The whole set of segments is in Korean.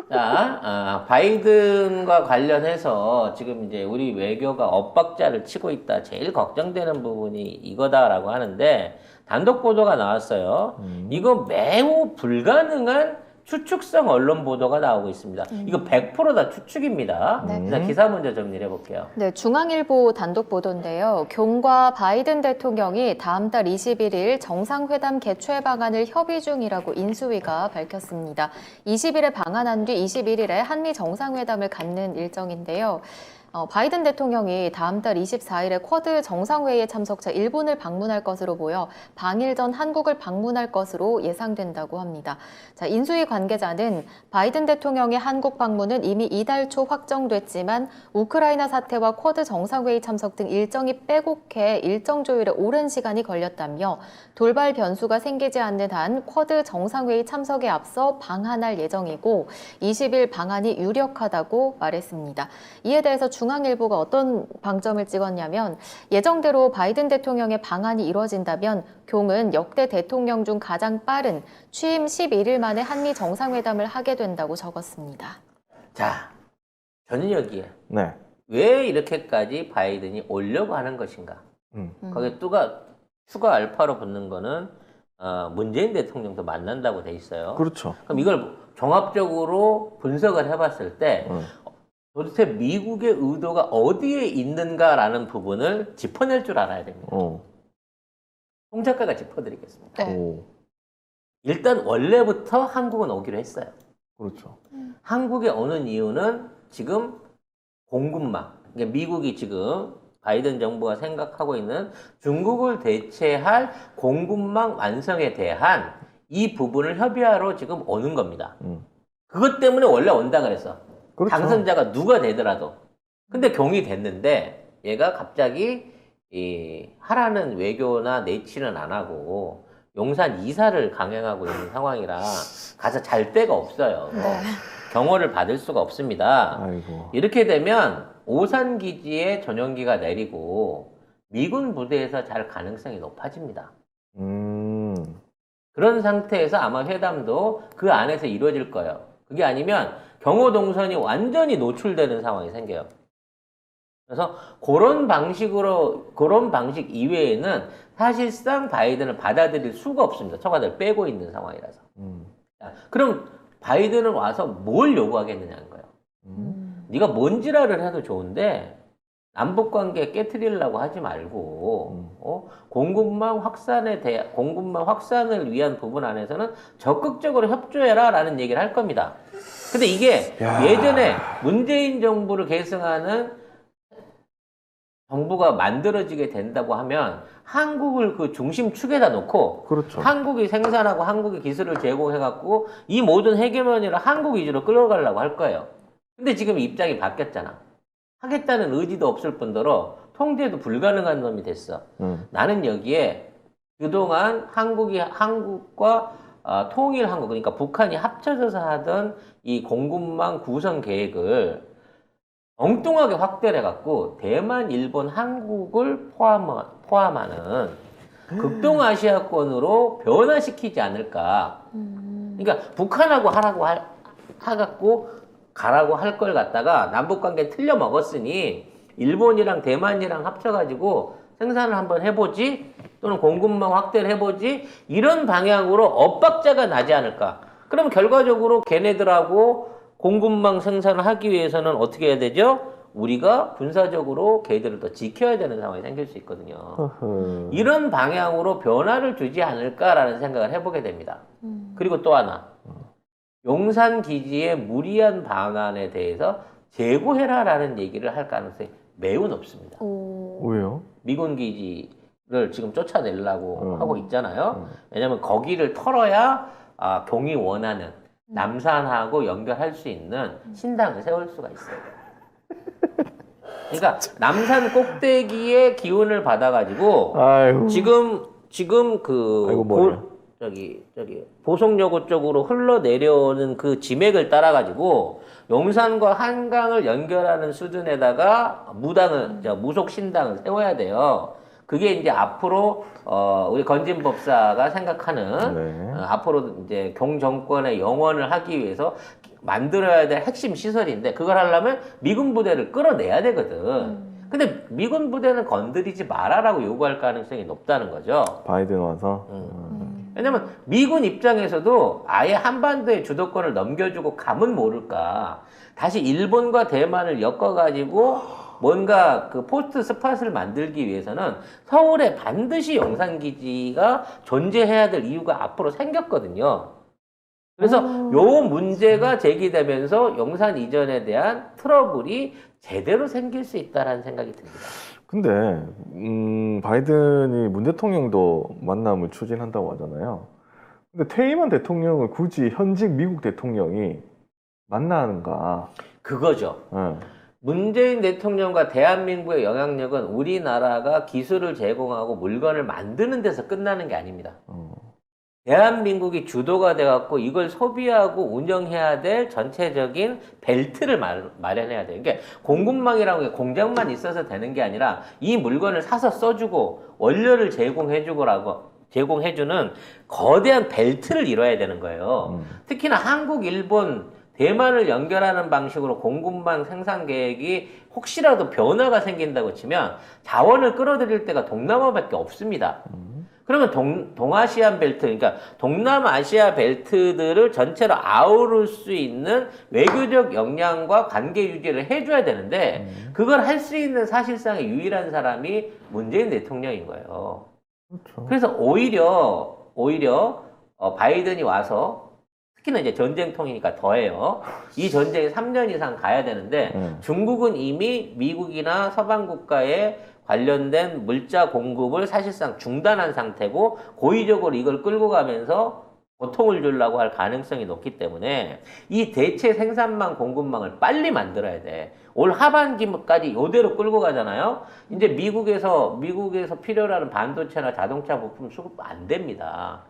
바이든과 관련해서 지금 이제 우리 외교가 엇박자를 치고 있다. 제일 걱정되는 부분이 이거다라고 하는데 단독 보도가 나왔어요. 이거 매우 불가능한 추측성 언론 보도가 나오고 있습니다. 이거 100%다 추측입니다. 네. 자, 기사 먼저 정리를 해볼게요. 네, 중앙일보 단독 보도인데요. 경과 바이든 대통령이 다음 달 21일 정상회담 개최 방안을 협의 중이라고 인수위가 밝혔습니다. 20일에 방한한 뒤 21일에 한미 정상회담을 갖는 일정인데요. 바이든 대통령이 다음 달 24일에 쿼드 정상회의에 참석차 일본을 방문할 것으로 보여 방일 전 한국을 방문할 것으로 예상된다고 합니다. 자, 인수위 관계자는 바이든 대통령의 한국 방문은 이미 이달 초 확정됐지만 우크라이나 사태와 쿼드 정상회의 참석 등 일정이 빼곡해 일정 조율에 오랜 시간이 걸렸다며 돌발 변수가 생기지 않는 한 쿼드 정상회의 참석에 앞서 방한할 예정이고 20일 방한이 유력하다고 말했습니다. 이에 대해서 중앙일보가 어떤 방점을 찍었냐면 예정대로 바이든 대통령의 방한이 이뤄진다면 경은 역대 대통령 중 가장 빠른 취임 11일 만에 한미 정상회담을 하게 된다고 적었습니다. 자, 저는 여기에 네. 왜 이렇게까지 바이든이 오려고 하는 것인가? 거기에 추가 알파로 붙는 거는 문재인 대통령도 만난다고 돼 있어요. 그렇죠. 그럼 이걸 종합적으로 분석을 해봤을 때 도대체 미국의 의도가 어디에 있는가라는 부분을 짚어낼 줄 알아야 됩니다. 송 작가가 짚어드리겠습니다. 네. 오. 일단 원래부터 한국은 오기로 했어요. 그렇죠. 한국에 오는 이유는 지금 공급망, 그러니까 미국이 지금 바이든 정부가 생각하고 있는 중국을 대체할 공급망 완성에 대한 이 부분을 협의하러 지금 오는 겁니다. 그것 때문에 원래 온다 그랬어. 그렇죠. 당선자가 누가 되더라도. 근데 경이 됐는데 얘가 갑자기 하라는 외교나 내치는 안 하고 용산 이사를 강행하고 있는 상황이라 가서 잘 데가 없어요. 네. 경호를 받을 수가 없습니다. 아이고. 이렇게 되면 오산 기지에 전용기가 내리고 미군 부대에서 잘 가능성이 높아집니다. 그런 상태에서 아마 회담도 그 안에서 이루어질 거예요. 그게 아니면 경호 동선이 완전히 노출되는 상황이 생겨요. 그래서 그런 방식 이외에는 사실상 바이든을 받아들일 수가 없습니다. 청와대를 빼고 있는 상황이라서. 자, 그럼 바이든은 와서 뭘 요구하겠느냐는 거예요. 네가 뭔 지랄을 해도 좋은데 남북관계 깨트리려고 하지 말고 공급망 확산을 위한 부분 안에서는 적극적으로 협조해라라는 얘기를 할 겁니다. 근데 이게 예전에 문재인 정부를 계승하는 정부가 만들어지게 된다고 하면 한국을 그 중심축에다 놓고 그렇죠. 한국이 생산하고 한국이 기술을 제공해갖고 이 모든 해결론을 한국 위주로 끌어가려고 할 거예요. 근데 지금 입장이 바뀌었잖아. 하겠다는 의지도 없을 뿐더러 통제도 불가능한 놈이 됐어. 나는 여기에 그동안 한국과 통일 한국, 그러니까 북한이 합쳐져서 하던 이 공급망 구성 계획을 엉뚱하게 확대를 해갖고 대만, 일본, 한국을 포함하는 극동아시아권으로 변화시키지 않을까. 그러니까 북한하고 가라고 할 걸 갖다가 남북관계 틀려 먹었으니 일본이랑 대만이랑 합쳐가지고 생산을 한번 해보지 또는 공급망 확대를 해보지 이런 방향으로 엇박자가 나지 않을까. 그럼 결과적으로 걔네들하고 공급망 생산을 하기 위해서는 어떻게 해야 되죠? 우리가 군사적으로 걔들을 더 지켜야 되는 상황이 생길 수 있거든요. 이런 방향으로 변화를 주지 않을까라는 생각을 해보게 됩니다. 그리고 또 하나. 용산 기지의 무리한 방안에 대해서 재고해라라는 얘기를 할 가능성이 매우 높습니다. 왜요? 미군 기지를 지금 쫓아내려고 하고 있잖아요. 왜냐하면 거기를 털어야 경이 원하는 남산하고 연결할 수 있는 신당을 세울 수가 있어요. 그러니까 남산 꼭대기의 기운을 받아가지고 아이고. 지금 아이고, 보성여고 쪽으로 흘러내려오는 그 지맥을 따라가지고 용산과 한강을 연결하는 수준에다가 무속신당을 세워야 돼요. 그게 이제 앞으로 우리 건진 법사가 생각하는 네. 앞으로 이제 경정권의 영원을 하기 위해서 만들어야 될 핵심 시설인데 그걸 하려면 미군 부대를 끌어내야 되거든. 근데 미군 부대는 건드리지 말아라고 요구할 가능성이 높다는 거죠. 바이든 와서. 왜냐면 미군 입장에서도 아예 한반도의 주도권을 넘겨주고 가면 모를까. 다시 일본과 대만을 엮어가지고 뭔가 그 포스트 스팟을 만들기 위해서는 서울에 반드시 용산기지가 존재해야 될 이유가 앞으로 생겼거든요. 그래서 요 문제가 제기되면서 용산 이전에 대한 트러블이 제대로 생길 수 있다는 생각이 듭니다. 근데 바이든이 문 대통령도 만남을 추진한다고 하잖아요. 근데 퇴임한 대통령을 굳이 현직 미국 대통령이 만나는가? 그거죠. 예. 문재인 대통령과 대한민국의 영향력은 우리나라가 기술을 제공하고 물건을 만드는 데서 끝나는 게 아닙니다. 대한민국이 주도가 돼갖고 이걸 소비하고 운영해야 될 전체적인 벨트를 마련해야 돼요. 그러니까 공급망이라는 게 공장만 있어서 되는 게 아니라 이 물건을 사서 써주고 원료를 제공해주는 거대한 벨트를 이뤄야 되는 거예요. 특히나 한국, 일본, 대만을 연결하는 방식으로 공급망 생산 계획이 혹시라도 변화가 생긴다고 치면 자원을 끌어들일 데가 동남아밖에 없습니다. 그러면 동아시안 벨트, 그러니까 동남아시아 벨트들을 전체로 아우를 수 있는 외교적 역량과 관계 유지를 해줘야 되는데 그걸 할 수 있는 사실상의 유일한 사람이 문재인 대통령인 거예요. 그렇죠. 그래서 오히려 바이든이 와서 특히나 이제 전쟁통이니까 더해요. 이 전쟁이 3년 이상 가야 되는데 중국은 이미 미국이나 서방 국가에 관련된 물자 공급을 사실상 중단한 상태고 고의적으로 이걸 끌고 가면서 고통을 주려고 할 가능성이 높기 때문에 이 대체 생산망 공급망을 빨리 만들어야 돼. 올 하반기까지 이대로 끌고 가잖아요. 이제 미국에서 필요로 하는 반도체나 자동차 부품 수급 안 됩니다.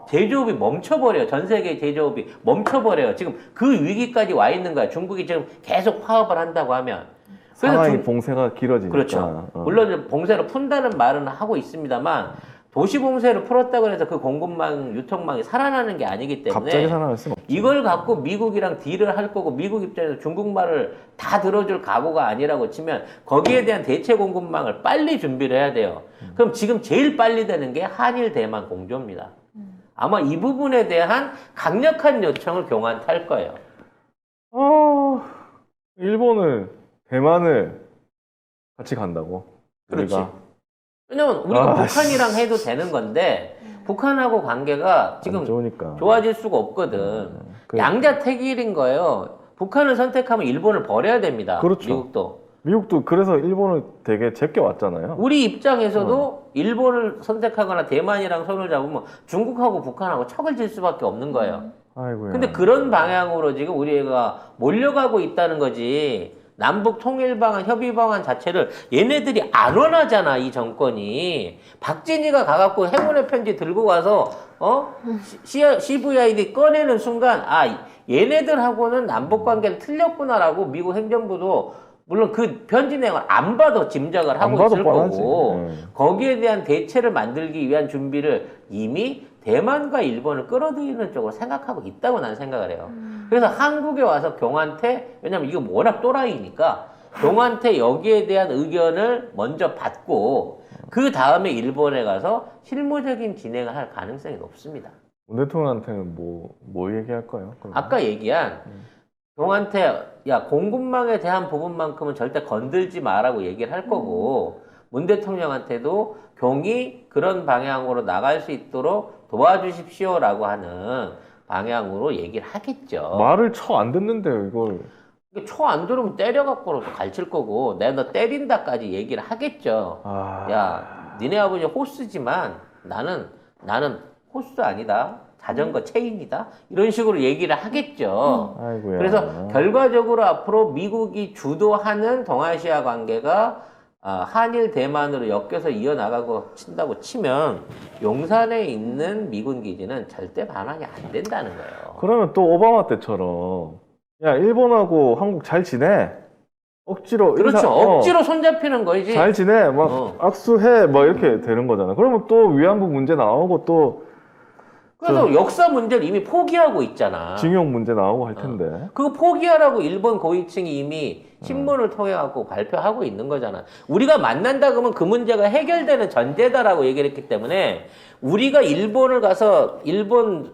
제조업이 멈춰버려요. 전 세계 제조업이 멈춰버려요. 지금 그 위기까지 와 있는 거야. 중국이 지금 계속 파업을 한다고 하면. 상하이 봉쇄가 길어지니까. 그렇죠. 물론 봉쇄를 푼다는 말은 하고 있습니다만 도시 봉쇄를 풀었다고 해서 그 공급망, 유통망이 살아나는 게 아니기 때문에 갑자기 살아날 수는 없죠. 이걸 갖고 미국이랑 딜을 할 거고 미국 입장에서 중국말을 다 들어줄 각오가 아니라고 치면 거기에 대한 대체 공급망을 빨리 준비를 해야 돼요. 그럼 지금 제일 빨리 되는 게 한일 대만 공조입니다. 아마 이 부분에 대한 강력한 요청을 교환한테 할 거예요. 일본을, 대만을 같이 간다고? 그렇지. 우리가. 왜냐면 우리가 북한이랑 해도 되는 건데 북한하고 관계가 지금 안 좋으니까. 좋아질 수가 없거든. 그- 양자택일인 거예요. 북한을 선택하면 일본을 버려야 됩니다. 그렇죠. 미국도 그래서 일본을 되게 제껴왔잖아요. 우리 입장에서도 일본을 선택하거나 대만이랑 손을 잡으면 중국하고 북한하고 척을 질 수밖에 없는 거예요. 아이고야. 근데 그런 방향으로 지금 우리가 몰려가고 있다는 거지. 남북 통일 방안, 협의 방안 자체를 얘네들이 안 원하잖아, 이 정권이. 박진희가 가갖고 행운의 편지 들고 가서, CVID 꺼내는 순간, 얘네들하고는 남북 관계는 틀렸구나라고 미국 행정부도 물론 그 편지 내용을 안 봐도 짐작을 하고 있을 거고, 거기에 대한 대체를 만들기 위한 준비를 이미 대만과 일본을 끌어들이는 쪽으로 생각하고 있다고 나는 생각을 해요. 그래서 한국에 와서 경한테, 왜냐면 이거 워낙 또라이니까, 경한테 여기에 대한 의견을 먼저 받고, 그 다음에 일본에 가서 실무적인 진행을 할 가능성이 높습니다. 문 대통령한테는 뭐 얘기할까요? 그러면? 아까 얘기한, 경한테, 야, 공급망에 대한 부분만큼은 절대 건들지 마라고 얘기를 할 거고, 문 대통령한테도 경이 그런 방향으로 나갈 수 있도록 도와주십시오라고 하는 방향으로 얘기를 하겠죠. 말을 안 듣는데요, 이걸. 초 안 들으면 때려갖고도 갈칠 거고, 내가 너 때린다까지 얘기를 하겠죠. 야, 니네 아버지 호스지만 나는 호스 아니다. 자전거 체인이다. 이런 식으로 얘기를 하겠죠. 아이고야. 그래서 결과적으로 앞으로 미국이 주도하는 동아시아 관계가 한일 대만으로 엮여서 이어나가고 친다고 치면 용산에 있는 미군 기지는 절대 반환이 안 된다는 거예요. 그러면 또 오바마 때처럼 야, 일본하고 한국 잘 지내? 억지로 그렇죠. 인사- 억지로 손잡히는 거지. 잘 지내, 막 어. 악수해, 막 이렇게 되는 거잖아. 그러면 또 위안부 문제 나오고 또 그래서 역사 문제를 이미 포기하고 있잖아. 징용 문제 나오고 할 텐데. 그거 포기하라고 일본 고위층이 이미 신문을 통해 갖고 발표하고 있는 거잖아. 우리가 만난다 그러면 그 문제가 해결되는 전제다라고 얘기를 했기 때문에 우리가 일본을 가서 일본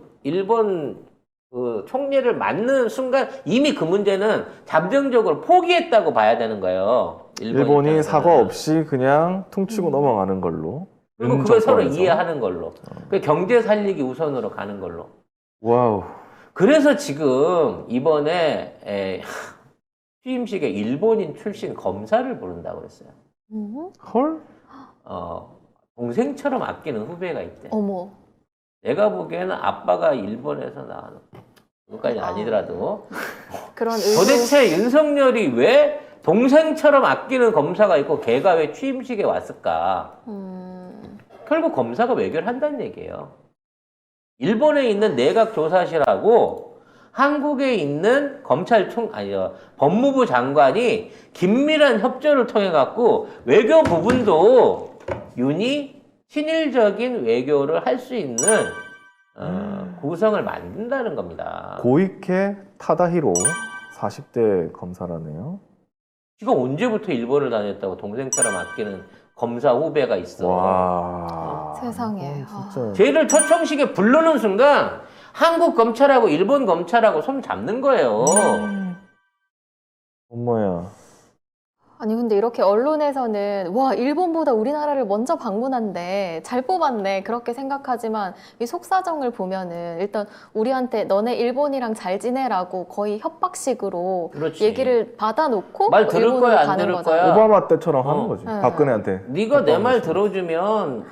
그 총리를 만나는 순간 이미 그 문제는 잠정적으로 포기했다고 봐야 되는 거예요. 일본이 입장에서는. 사과 없이 그냥 퉁치고 넘어가는 걸로. 그리고 윤 그걸 서로 정권에서. 이해하는 걸로. 그 경제 살리기 우선으로 가는 걸로. 와우. 그래서 지금 이번에 취임식에 일본인 출신 검사를 부른다고 그랬어요. 헐? 동생처럼 아끼는 후배가 있대. 어머. 내가 보기에는 아빠가 일본에서 나와는 그까지 아니더라도 그런 의도. 도대체 윤석열이 왜 동생처럼 아끼는 검사가 있고 걔가 왜 취임식에 왔을까? 결국 검사가 외교를 한다는 얘기예요. 일본에 있는 내각조사실하고 한국에 있는 법무부 장관이 긴밀한 협조를 통해 갖고 외교 부분도 윤이 친일적인 외교를 할 수 있는 구성을 만든다는 겁니다. 고이케 타다히로 40대 검사라네요. 지금 언제부터 일본을 다녔다고 동생처럼 아끼는 검사 후배가 있어. 와. 세상에. 이건 진짜. 쟤를 초청식에 부르는 순간 한국 검찰하고 일본 검찰하고 손 잡는 거예요. 엄마야. 아니 근데 이렇게 언론에서는 와 일본보다 우리나라를 먼저 방문한대 잘 뽑았네 그렇게 생각하지만 이 속사정을 보면은 일단 우리한테 너네 일본이랑 잘 지내라고 거의 협박식으로 그렇지. 얘기를 받아놓고 말 들을 일본으로 거야, 안 가는 들을 거잖아. 거야? 오바마 때처럼 하는 어. 거지. 네. 박근혜한테. 네가 내 말 들어주면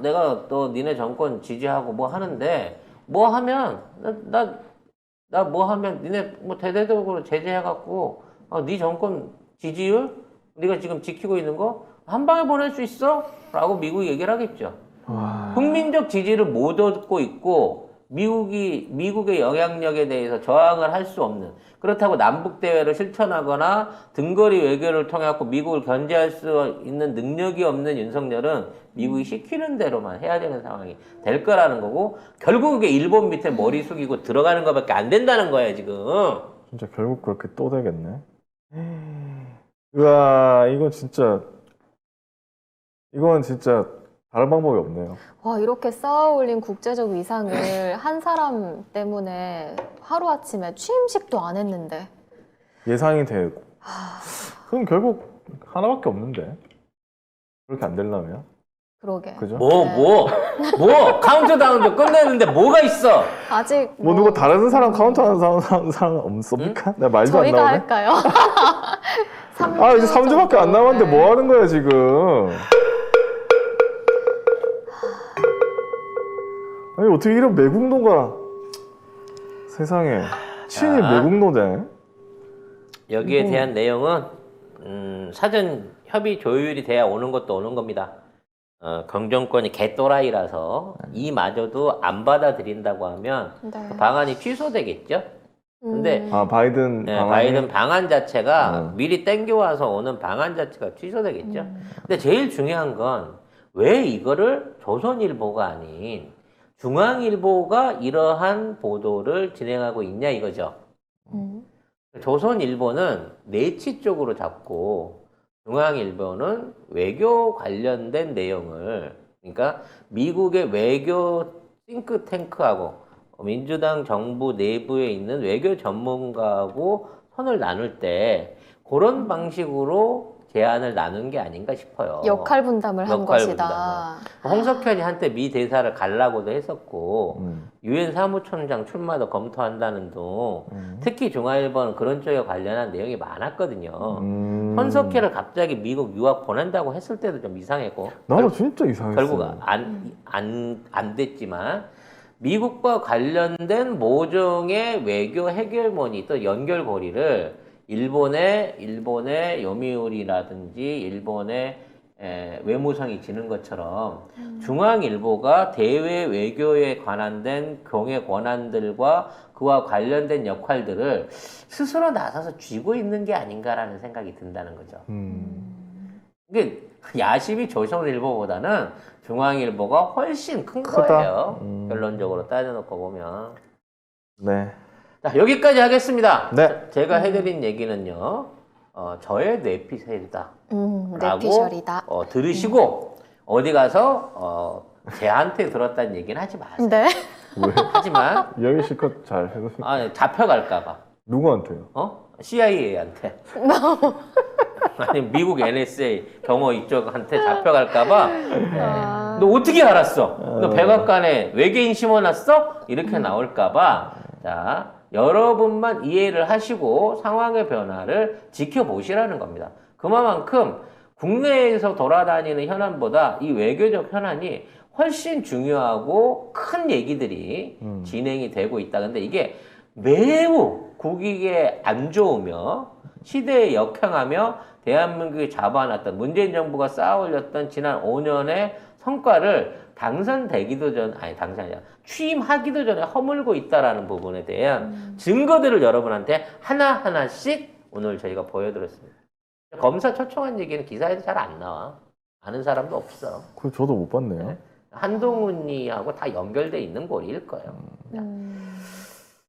내가 또 니네 정권 지지하고 뭐 하는데 뭐 하면 나 뭐 하면 니네 뭐 대대적으로 제재해갖고 네 정권 지지율 네가 지금 지키고 있는 거 한 방에 보낼 수 있어? 라고 미국이 얘기를 하겠죠. 와. 국민적 지지를 못 얻고 있고 미국의 영향력에 대해서 저항을 할 수 없는, 그렇다고 남북 대화를 실천하거나 등거리 외교를 통해 갖고 미국을 견제할 수 있는 능력이 없는 윤석열은 미국이 시키는 대로만 해야 되는 상황이 될 거라는 거고, 결국 그게 일본 밑에 머리 숙이고 들어가는 것밖에 안 된다는 거예요 지금. 진짜 결국 그렇게 또 되겠네. 우와, 이건 진짜 다른 방법이 없네요. 와 이렇게 쌓아올린 국제적 위상을 한 사람 때문에 하루아침에 취임식도 안 했는데 예상이 되고. 그럼 결국 하나밖에 없는데. 그렇게 안 되려면. 그러게. 그죠? 뭐 카운트다운도 끝내는데 뭐가 있어? 아직 뭐 누가 다른 사람 카운트하는 사람 없습니까? 내가 말도 안 저희가 나오네. 할까요? 아, 이제 3주밖에 안 남았는데 뭐 하는 거야, 지금? 아니, 어떻게 이런 매국노가 세상에 친일 자. 매국노네. 여기에 대한 내용은 사전 협의 조율이 돼야 오는 것도 오는 겁니다. 경정권이 개또라이라서 이마저도 안 받아들인다고 하면 네. 그 방안이 취소되겠죠. 근데 아, 바이든 네, 방안이 바이든 방안 자체가 음. 미리 땡겨와서 오는 방안 자체가 취소되겠죠. 근데 제일 중요한 건 왜 이거를 조선일보가 아닌 중앙일보가 이러한 보도를 진행하고 있냐 이거죠. 조선일보는 내치 쪽으로 잡고 중앙일보는 외교 관련된 내용을, 그러니까 미국의 외교 싱크탱크하고 민주당 정부 내부에 있는 외교 전문가하고 손을 나눌 때 그런 방식으로 제안을 나눈 게 아닌가 싶어요. 역할 분담을 한 역할 것이다. 홍석현이 한때 미 대사를 가려고도 했었고 음. 유엔 사무총장 출마도 검토한다는 둥, 특히 중앙일보는 그런 쪽에 관련한 내용이 많았거든요. 손석희를 갑자기 미국 유학 보낸다고 했을 때도 좀 이상했고 나도 진짜 이상했어. 결국 안 됐지만 미국과 관련된 모종의 외교 해결문이 또 연결고리를 일본의 요미우리라든지 일본의 외무성이 지는 것처럼 중앙일보가 대외 외교에 관한된 경의 권한들과 그와 관련된 역할들을 스스로 나서서 쥐고 있는 게 아닌가라는 생각이 든다는 거죠. 이게 야심이 조선일보보다는 중앙일보가 훨씬 큰 크다. 거예요. 결론적으로 따져놓고 보면. 네. 자, 여기까지 하겠습니다. 네. 제가 해드린 얘기는요, 저의 뇌피셜이다. 뇌피셜이다. 들으시고, 어디 가서, 쟤한테 들었다는 얘기는 하지 마세요. 네. 왜? 하지만, 이야기 실컷 잘 해서. 잡혀갈까봐. 누구한테요? CIA한테. 아니면 미국 NSA 경호 이쪽한테 잡혀갈까봐. 너 어떻게 알았어? 너 백악관에 외계인 심어놨어? 이렇게 나올까봐. 자, 여러분만 이해를 하시고 상황의 변화를 지켜보시라는 겁니다. 그만큼 국내에서 돌아다니는 현안보다 이 외교적 현안이 훨씬 중요하고 큰 얘기들이 진행이 되고 있다. 근데 이게 매우 국익에 안 좋으며 시대에 역행하며 대한민국이 잡아놨던 문재인 정부가 쌓아올렸던 지난 5년의 성과를 당선되기도 전, 아니 당선이 아니라 취임하기도 전에 허물고 있다라는 부분에 대한 증거들을 여러분한테 하나하나씩 오늘 저희가 보여드렸습니다. 검사 초청한 얘기는 기사에도 잘 안 나와. 아는 사람도 없어. 그 저도 못 봤네요. 한동훈이하고 다 연결돼 있는 꼴일 거예요.